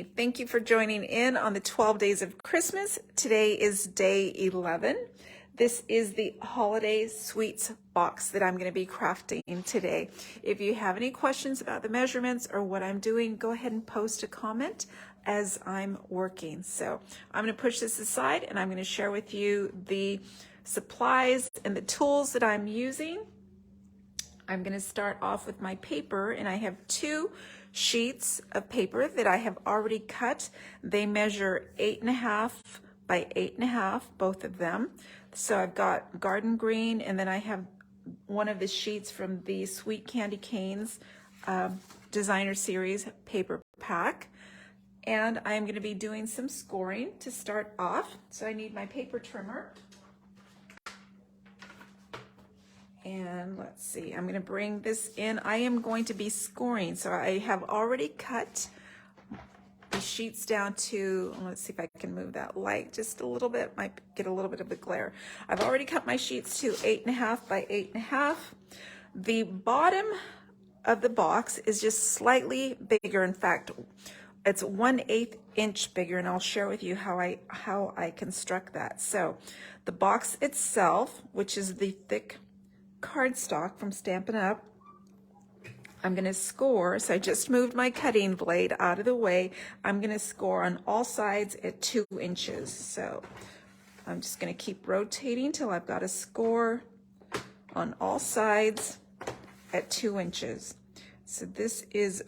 Thank you for joining in on the 12 days of Christmas. Today is day 11. This is the holiday sweets box that I'm going to be crafting today. If you have any questions about the measurements or what I'm doing, go ahead and post a comment as I'm working. So I'm going to push this aside and I'm going to share with you the supplies and the tools that I'm using. I'm going to start off with my paper, and I have two sheets of paper that I have already cut. They measure 8.5 by 8.5, both of them. So I've got garden green, and then I have one of the sheets from the Sweet Candy Canes designer series paper pack. And I'm going to be doing some scoring to start off. So I need my paper trimmer. And let's see, I'm going to bring this in. I am going to be scoring. So I have already cut the sheets down to, let's see if I can move that light just a little bit, might get a little bit of a glare. I've already cut my sheets to 8.5 by 8.5. The bottom of the box is just slightly bigger. In fact, it's 1/8 inch bigger, and I'll share with you how I construct that. So the box itself, which is the thick cardstock from Stampin' Up, I'm going to score. So I just moved my cutting blade out of the way. I'm going to score on all sides at 2 inches. So I'm just going to keep rotating till I've got a score on all sides at 2 inches. So this is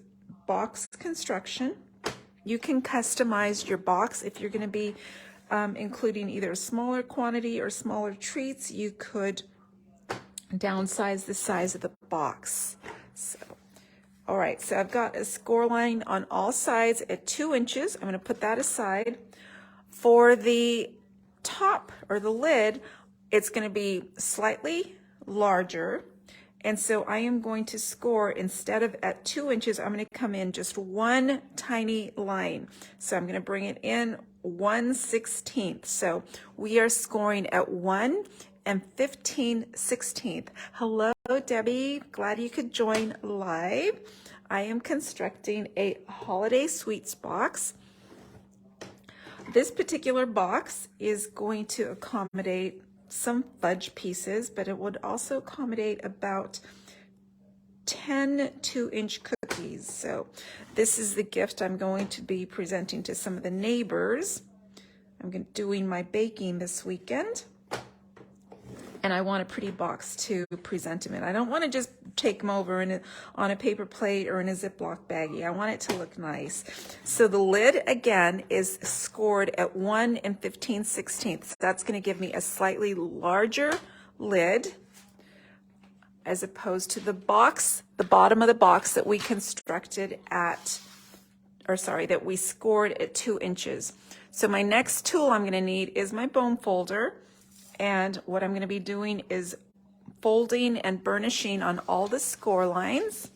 box construction. You can customize your box if you're going to be including either a smaller quantity or smaller treats. You could downsize the size of the box. So, all right, so I've got a score line on all sides at 2 inches. I'm going to put that aside. For the top or the lid, it's going to be slightly larger. And so I am going to score, instead of at 2 inches, I'm going to come in just one tiny line. So I'm going to bring it in 1/16. So we are scoring at 1 15/16. Hello, Debbie. Glad you could join live. I am constructing a holiday sweets box. This particular box is going to accommodate some fudge pieces, but it would also accommodate about 10 2-inch cookies. So this is the gift I'm going to be presenting to some of the neighbors. I'm doing my baking this weekend, and I want a pretty box to present them in. I don't want to just take them over on a paper plate or in a Ziploc baggie. I want it to look nice. So the lid, again, is scored at 1 15/16. That's going to give me a slightly larger lid as opposed to the box, the bottom of the box that we constructed that we scored at 2 inches. So my next tool I'm going to need is my bone folder. And what I'm going to be doing is folding and burnishing on all the score lines.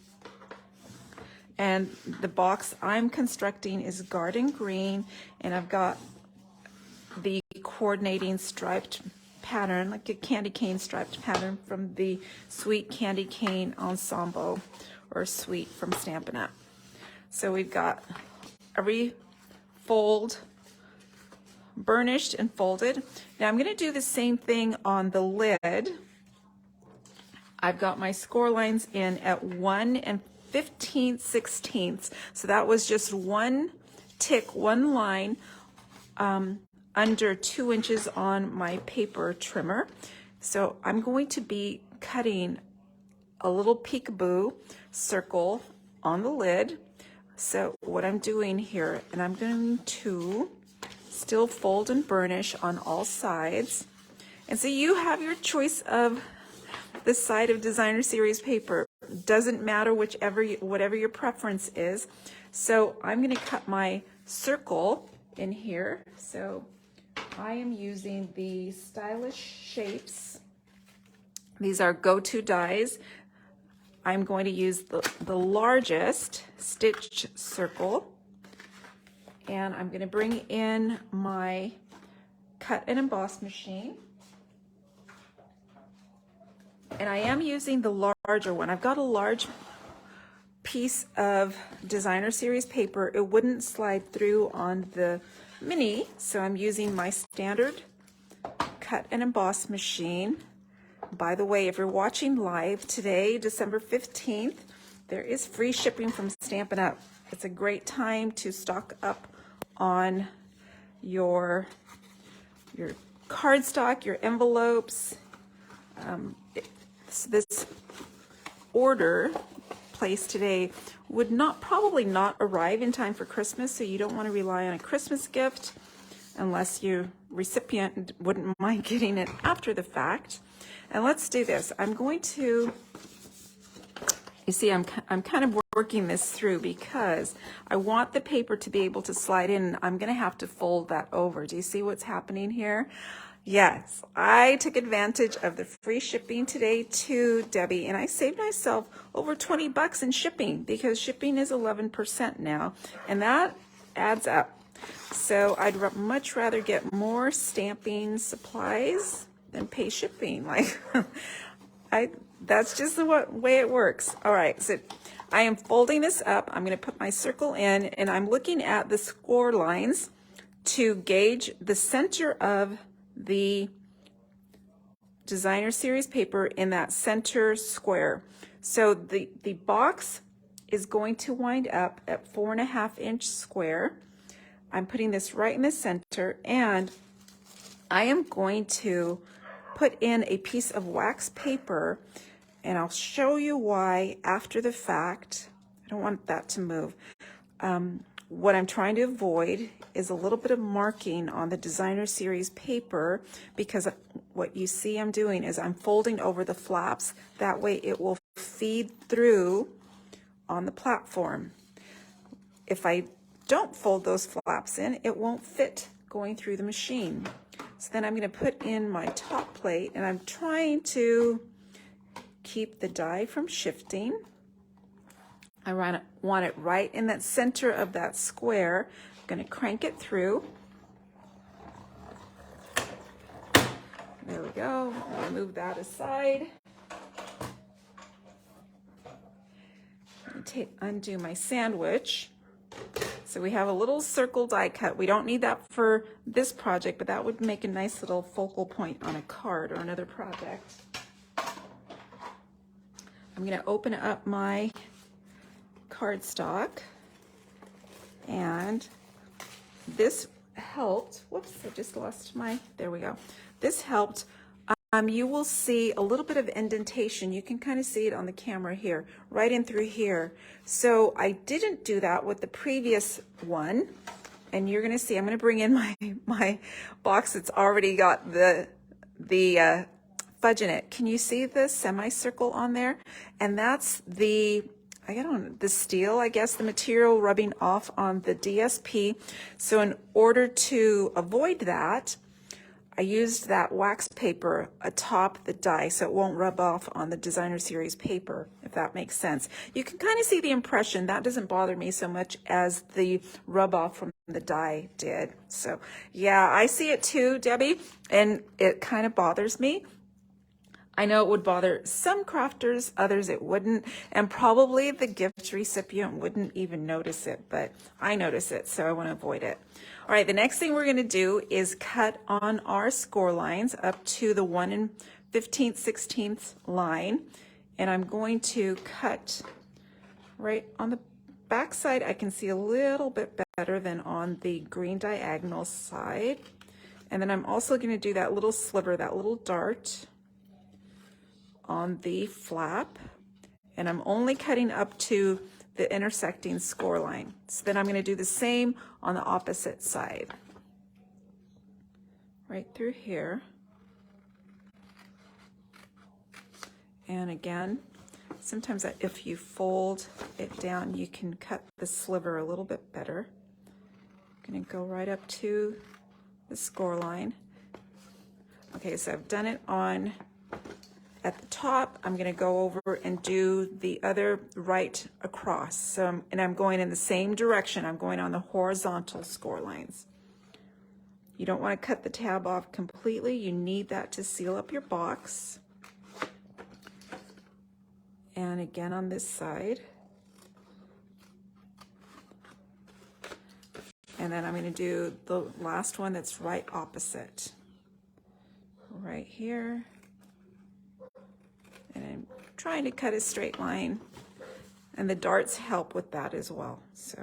And the box I'm constructing is garden green, and I've got the coordinating striped pattern, like a candy cane striped pattern from the Sweet Candy Cane Ensemble, or Sweet from Stampin' Up. So we've got every fold burnished and folded. Now I'm going to do the same thing on the lid. I've got my score lines in at 1 15/16. So that was just one tick, one line under 2 inches on my paper trimmer. So I'm going to be cutting a little peekaboo circle on the lid. So what I'm doing here, and I'm going to still fold and burnish on all sides. And so you have your choice of the side of designer series paper. Doesn't matter whatever your preference is. So I'm going to cut my circle in here. So I am using the Stylish Shapes. These are go-to dies. I'm going to use the largest stitched circle. And I'm going to bring in my cut and emboss machine. And I am using the larger one. I've got a large piece of designer series paper, it wouldn't slide through on the mini, so I'm using my standard cut and emboss machine. By the way, if you're watching live today, December 15th, there is free shipping from Stampin' Up. It's a great time to stock up on your cardstock, your envelopes. This order placed today would probably not arrive in time for Christmas, so you don't want to rely on a Christmas gift unless your recipient wouldn't mind getting it after the fact. And let's do this. I'm going to, you see, I'm kind of working this through because I want the paper to be able to slide in. I'm going to have to fold that over. Do you see what's happening here? Yes, I took advantage of the free shipping today too, Debbie, and I saved myself over 20 bucks in shipping because shipping is 11% now, and that adds up. So I'd much rather get more stamping supplies than pay shipping. Like, that's just the way it works. All right, so I am folding this up. I'm going to put my circle in, and I'm looking at the score lines to gauge the center of the designer series paper in that center square. So the box is going to wind up at 4.5-inch square. I'm putting this right in the center, and I am going to put in a piece of wax paper, and I'll show you why after the fact. I don't want that to move. What I'm trying to avoid is a little bit of marking on the designer series paper, because what you see I'm doing is I'm folding over the flaps. That way it will feed through on the platform. If I don't fold those flaps in, it won't fit going through the machine. So then I'm going to put in my top plate, and I'm trying to keep the die from shifting. I want it right in that center of that square. I'm going to crank it through. There we go. I'll move that aside. Undo my sandwich. So we have a little circle die cut. We don't need that for this project, but that would make a nice little focal point on a card or another project. I'm going to open up my cardstock, and this helped. Whoops, I just lost my, there we go. This helped. You will see a little bit of indentation. You can kind of see it on the camera here, right in through here. So I didn't do that with the previous one, and you're going to see, I'm going to bring in my box that's already got the fudge in it. Can you see the semicircle on there? And that's the steel, I guess, the material rubbing off on the DSP. So in order to avoid that, I used that wax paper atop the die so it won't rub off on the designer series paper, if that makes sense. You can kind of see the impression. That doesn't bother me so much as the rub off from the die did. So yeah, I see it too, Debbie, and it kind of bothers me. I know it would bother some crafters, others it wouldn't, and probably the gift recipient wouldn't even notice it, but I notice it, so I want to avoid it. All right, the next thing we're going to do is cut on our score lines up to the 1 15th, 16th line, and I'm going to cut right on the back side. I can see a little bit better than on the green diagonal side, and then I'm also going to do that little sliver, that little dart on the flap, and I'm only cutting up to the intersecting score line. So then I'm going to do the same on the opposite side, right through here. And again, sometimes if you fold it down, you can cut the sliver a little bit better. I'm going to go right up to the score line. Okay, so I've done it on at the top. I'm going to go over and do the other right across. So, and I'm going in the same direction. I'm going on the horizontal score lines. You don't want to cut the tab off completely. You need that to seal up your box. And again on this side. And then I'm going to do the last one that's right opposite. Right here. And I'm trying to cut a straight line. And the darts help with that as well. So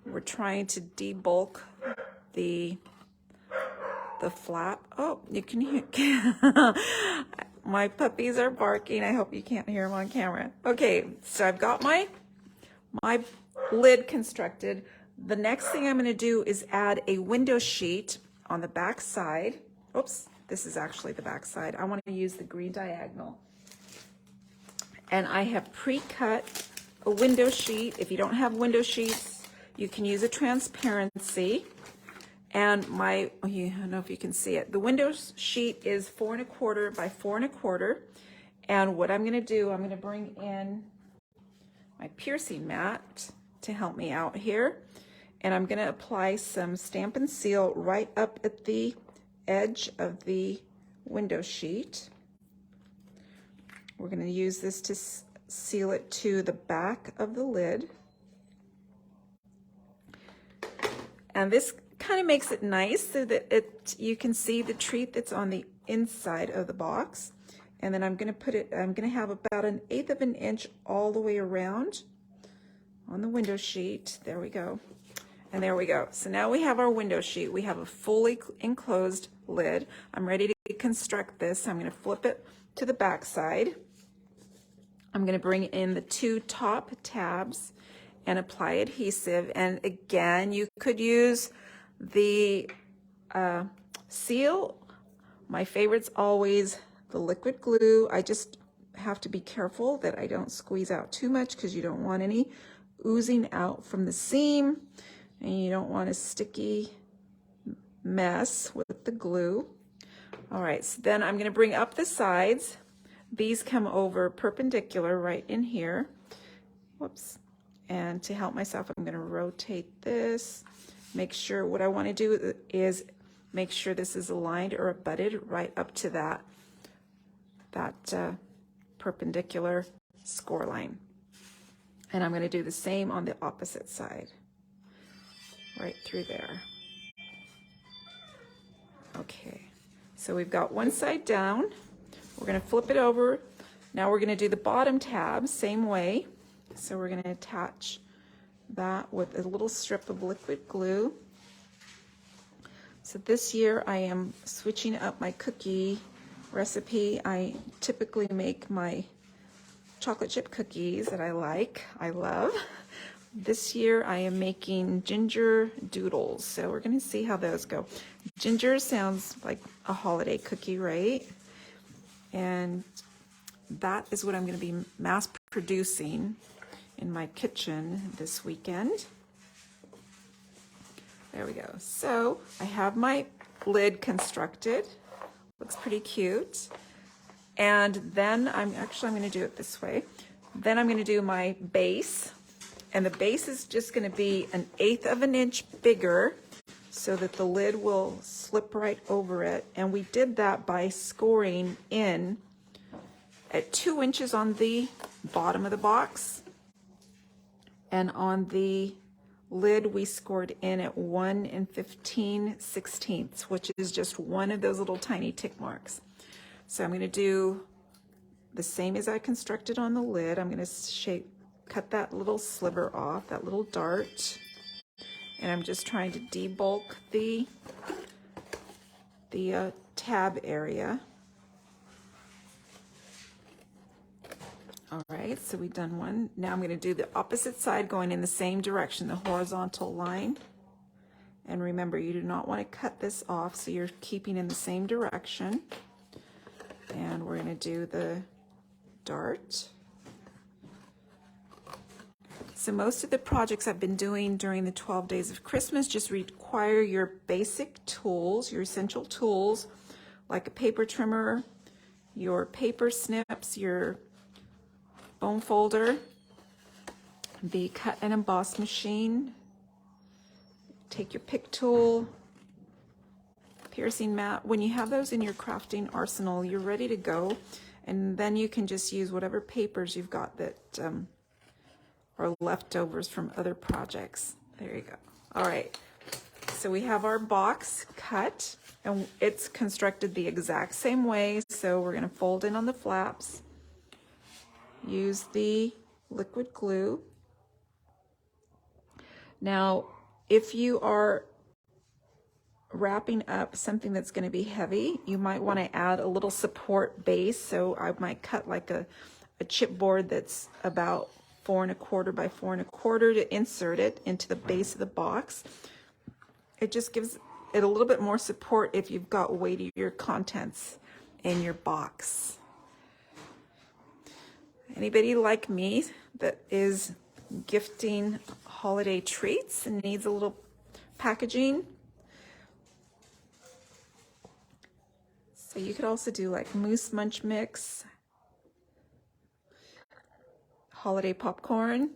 we're trying to debulk the flap. Oh, you can hear. My puppies are barking. I hope you can't hear them on camera. Okay, so I've got my lid constructed. The next thing I'm going to do is add a window sheet on the back side. Oops, this is actually the back side. I want to use the green diagonal. And I have pre-cut a window sheet. If you don't have window sheets, you can use a transparency. And I don't know if you can see it. The window sheet is 4 1/4 by 4 1/4. And what I'm going to do, I'm going to bring in my piercing mat to help me out here. And I'm going to apply some Stamp and Seal right up at the edge of the window sheet. We're going to use this to seal it to the back of the lid. And this kind of makes it nice so that you can see the treat that's on the inside of the box. And then I'm going to have about 1/8 of an inch all the way around on the window sheet. There we go. And there we go. So now we have our window sheet. We have a fully enclosed lid. I'm ready to construct this. I'm going to flip it to the back side. I'm going to bring in the 2 top tabs and apply adhesive. And again, you could use the seal. My favorite's always the liquid glue. I just have to be careful that I don't squeeze out too much because you don't want any oozing out from the seam, and you don't want a sticky mess with the glue. All right, so then I'm going to bring up the sides. These come over perpendicular right in here. Whoops. And to help myself, I'm going to rotate this. Make sure, what I want to do is make sure this is aligned or abutted right up to that perpendicular score line. And I'm going to do the same on the opposite side, right through there. Okay, so we've got one side down. We're going to flip it over. Now we're going to do the bottom tab, same way. So we're going to attach that with a little strip of liquid glue. So this year I am switching up my cookie recipe. I typically make my chocolate chip cookies that I love. This year I am making ginger doodles. So we're going to see how those go. Ginger sounds like a holiday cookie, right? And that is what I'm going to be mass producing in my kitchen this weekend. There we go. So I have my lid constructed. Looks pretty cute. And then I'm going to do it this way. Then I'm going to do my base. And the base is just going to be 1/8 of an inch bigger so that the lid will slip right over it. And we did that by scoring in at 2 inches on the bottom of the box. And on the lid, we scored in at 1 15/16, which is just one of those little tiny tick marks. So I'm going to do the same as I constructed on the lid. I'm going to cut that little sliver off, that little dart. And I'm just trying to debulk the tab area. All right, so we've done one. Now I'm going to do the opposite side going in the same direction, the horizontal line. And remember, you do not want to cut this off, so you're keeping in the same direction. And we're going to do the dart. So most of the projects I've been doing during the 12 days of Christmas just require your basic tools, your essential tools, like a paper trimmer, your paper snips, your bone folder, the cut and emboss machine. Take your pick tool, piercing mat. When you have those in your crafting arsenal, you're ready to go. And then you can just use whatever papers you've got that are leftovers from other projects. There you go. All right. So we have our box cut, and it's constructed the exact same way. So we're going to fold in on the flaps, use the liquid glue. Now, if you are wrapping up something that's going to be heavy, you might want to add a little support base. So I might cut like a chipboard that's about 4 1/4 by 4 1/4 to insert it into the base of the box. It just gives it a little bit more support if you've got weightier contents in your box. Anybody like me that is gifting holiday treats and needs a little packaging? So you could also do like Moose Munch Mix, holiday popcorn.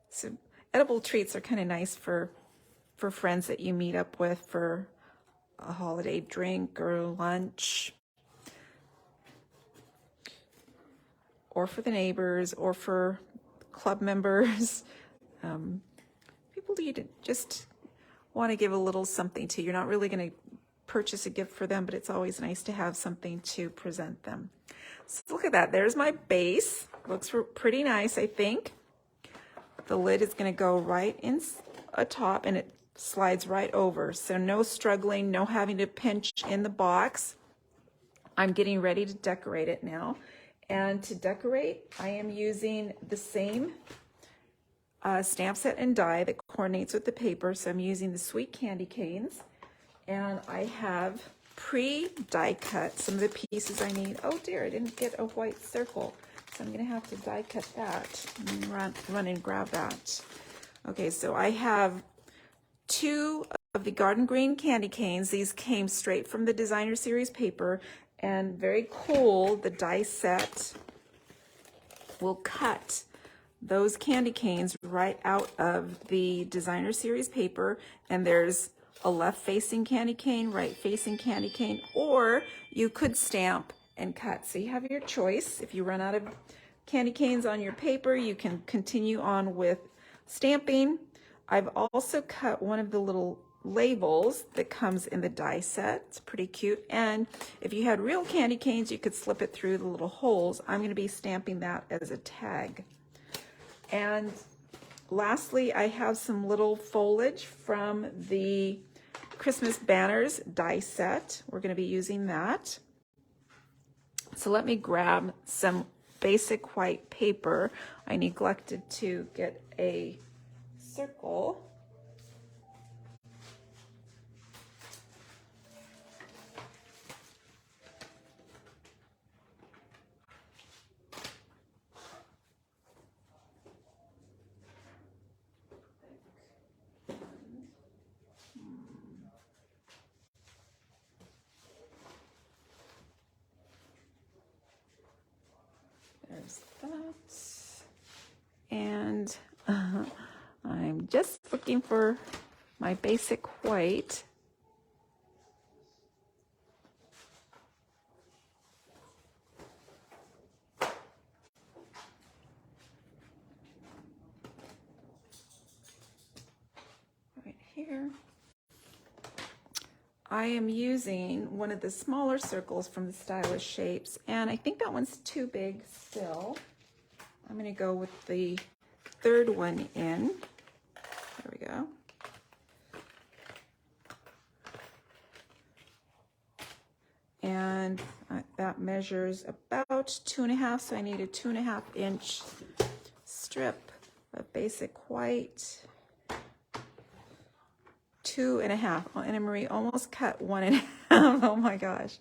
So edible treats are kind of nice for friends that you meet up with for a holiday drink or lunch, or for the neighbors, or for club members. People you just want to give a little something to. You're not really going to purchase a gift for them, but it's always nice to have something to present them. So look at that. There's my base. Looks pretty nice, I think. The lid is going to go right in atop, and it slides right over. So no struggling, no having to pinch in the box. I'm getting ready to decorate it now. And to decorate, I am using the same stamp set and die that coordinates with the paper. So I'm using the sweet candy canes. And I have pre-die cut some of the pieces I need. Oh dear, I didn't get a white circle. So I'm gonna have to die cut that and run and grab that. Okay, so I have 2 of the garden green candy canes. These came straight from the designer series paper, and very cool, the die set will cut those candy canes right out of the designer series paper. And there's a left facing candy cane, right facing candy cane, or you could stamp and cut. So you have your choice. If you run out of candy canes on your paper, you can continue on with stamping. I've also cut one of the little labels that comes in the die set. It's pretty cute. And if you had real candy canes, you could slip it through the little holes. I'm going to be stamping that as a tag. And lastly, I have some little foliage from the Christmas banners die set. We're going to be using that. So let me grab some basic white paper. I neglected to get a circle. There's that. And I'm just looking for my basic white. Right here. I am using one of the smaller circles from the Stylish Shapes, and I think that one's too big still. I'm going to go with the third one in. There we go. And that measures about 2.5, so I need a 2.5 inch strip of basic white. 2.5. Well, Anna Marie almost cut 1.5. Oh my gosh.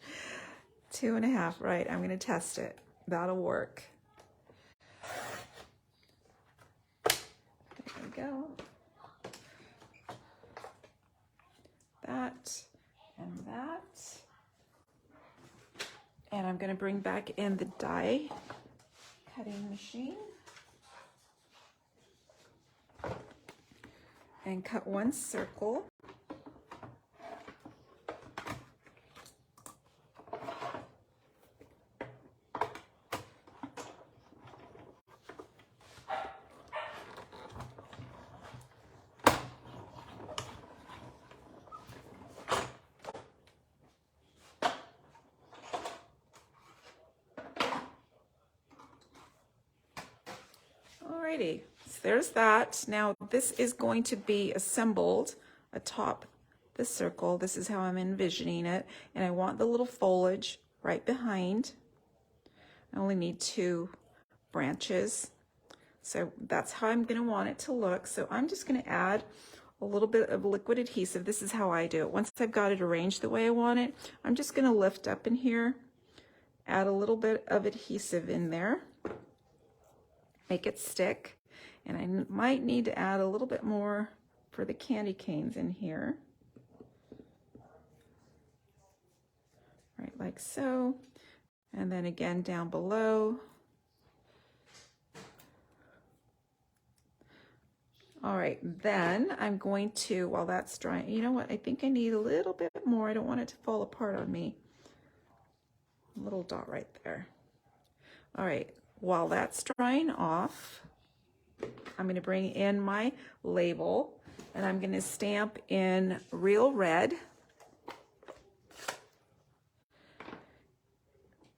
2.5, right. I'm going to test it. That'll work. There we go. That and that. And I'm going to bring back in the die cutting machine and cut one circle. Alrighty, so there's that. Now this is going to be assembled atop the circle. This is how I'm envisioning it, and I want the little foliage right behind. I only need 2 branches, so that's how I'm going to want it to look. So I'm just going to add a little bit of liquid adhesive. This is how I do it. Once I've got it arranged the way I want it, I'm just going to lift up in here, add a little bit of adhesive in there, make it stick, and I might need to add a little bit more for the candy canes in here. Right, like so. And then again down below. All right, then I'm going to, while that's drying, you know what, I think I need a little bit more. I don't want it to fall apart on me. A little dot right there. All right, while that's drying off, I'm going to bring in my label, and I'm going to stamp in real red.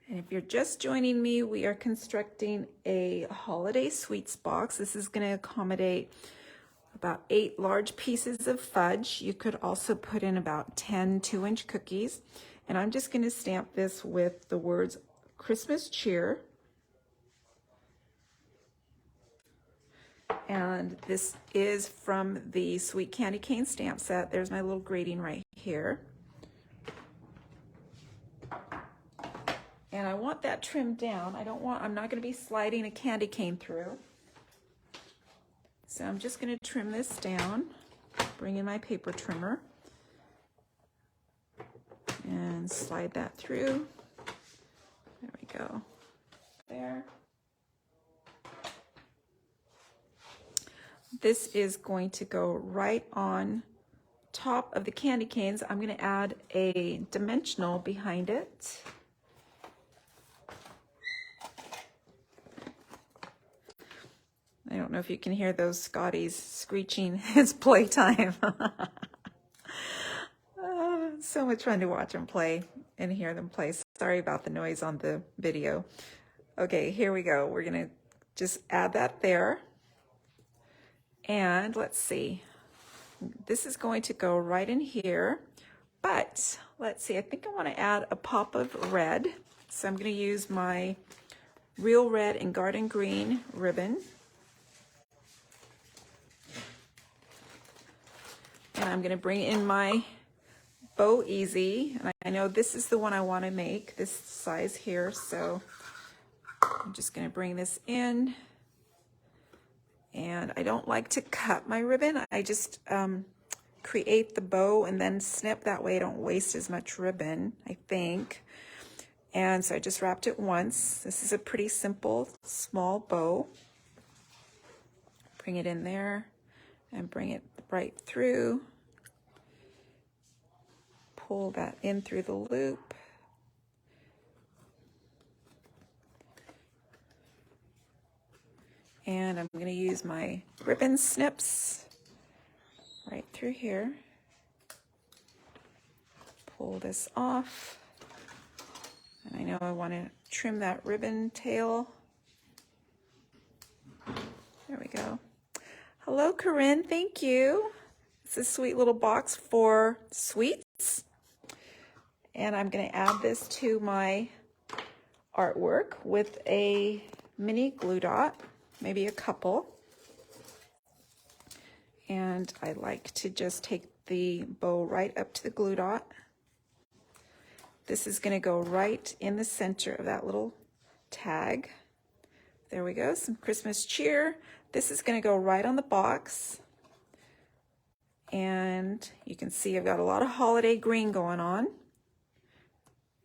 And if you're just joining me, we are constructing a holiday sweets box. This is going to accommodate about 8 large pieces of fudge. You could also put in about 10 2-inch cookies. And I'm just going to stamp this with the words Christmas cheer. And this is from the Sweet Candy Cane stamp set. There's my little grading right here. And I want that trimmed down. I'm not going to be sliding a candy cane through. So I'm just going to trim this down, bring in my paper trimmer, and slide that through. There we go. There. This is going to go right on top of the candy canes. I'm going to add a dimensional behind it. I don't know if you can hear those Scotties screeching. It's playtime. So much fun to watch them play and hear them play. Sorry about the noise on the video. Okay, here we go. We're going to just add that there. And let's see. This is going to go right in here. But let's see. I think I want to add a pop of red. So I'm going to use my Real Red and Garden Green ribbon. And I'm going to bring in my Bow Easy. And I know this is the one I want to make, this size here. So I'm just going to bring this in. And I don't like to cut my ribbon. I just create the bow and then snip. That way I don't waste as much ribbon, I think. And so I just wrapped it once. This is a pretty simple, small bow. Bring it in there and bring it right through. Pull that in through the loop. And I'm going to use my ribbon snips right through here. Pull this off. And I know I want to trim that ribbon tail. There we go. Hello, Corinne. Thank you. It's a sweet little box for sweets. And I'm going to add this to my artwork with a mini glue dot, maybe a couple. And I like to just take the bow right up to the glue dot. This is going to go right in the center of that little tag. There we go, some Christmas cheer. This is going to go right on the box. And you can see I've got a lot of holiday green going on.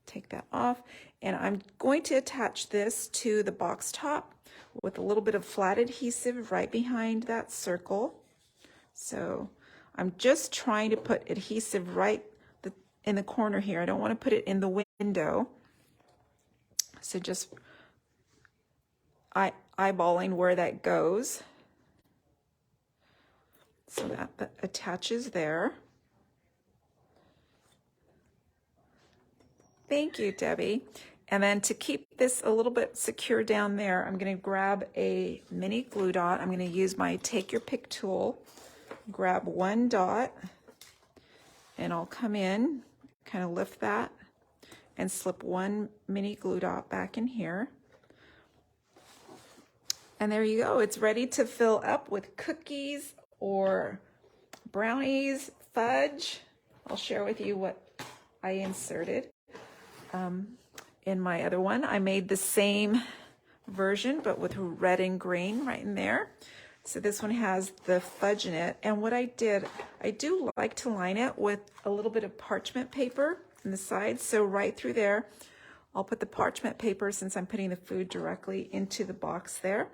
Take that off. And I'm going to attach this to the box top with a little bit of flat adhesive right behind that circle. So I'm just trying to put adhesive right in the corner here. I don't want to put it in the window. So just eyeballing where that goes. So that attaches there. Thank you, Debbie. And then to keep this a little bit secure down there, I'm going to grab a mini glue dot. I'm going to use my take your pick tool, grab one dot, and I'll come in, kind of lift that, and slip one mini glue dot back in here. And there you go. It's ready to fill up with cookies or brownies, fudge. I'll share with you what I inserted. In my other one, I made the same version, but with red and green right in there. So this one has the fudge in it. And what I did, I do like to line it with a little bit of parchment paper on the sides. So right through there, I'll put the parchment paper, since I'm putting the food directly into the box there.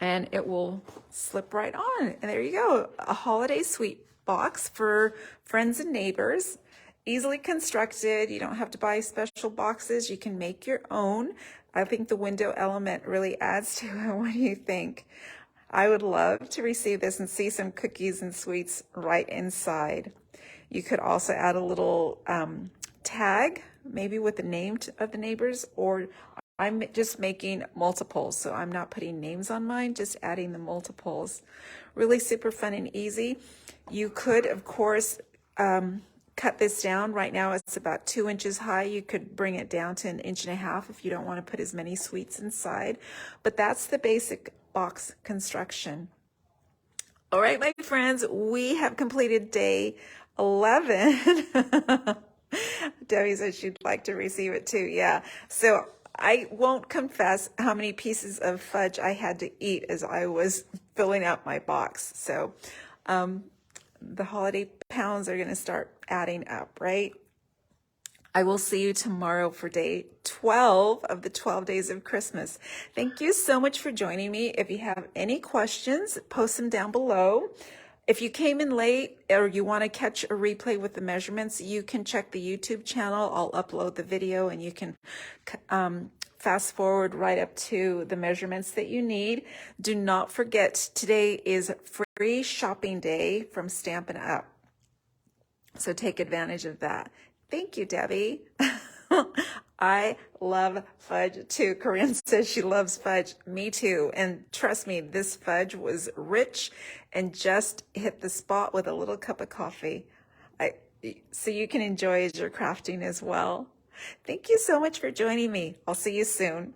And it will slip right on. And there you go, a holiday sweet box for friends and neighbors. Easily constructed. You don't have to buy special boxes. You can make your own. I think the window element really adds to it. What do you think? I would love to receive this and see some cookies and sweets right inside. You could also add a little tag, maybe with the name of the neighbors, or I'm just making multiples, so I'm not putting names on mine, just adding the multiples. Really super fun and easy. You could, of course, cut this down. Right now it's about 2 inches high. You could bring it down to 1.5 inches if you don't want to put as many sweets inside. But that's the basic box construction. All right, my friends, we have completed day 11. Debbie said she'd like to receive it too. Yeah. So I won't confess how many pieces of fudge I had to eat as I was filling out my box. So, the holiday pounds are going to start adding up, right? I will see you tomorrow for day 12 of the 12 days of Christmas. Thank you so much for joining me. If you have any questions, post them down below. If you came in late or you want to catch a replay with the measurements, you can check the YouTube channel. I'll upload the video and you can fast forward right up to the measurements that you need. Do not forget, today is free shopping day from Stampin' Up. So take advantage of that. Thank you, Debbie. I love fudge too. Corinne says she loves fudge. Me too. And trust me, this fudge was rich and just hit the spot with a little cup of coffee. So you can enjoy as you're crafting as well. Thank you so much for joining me. I'll see you soon.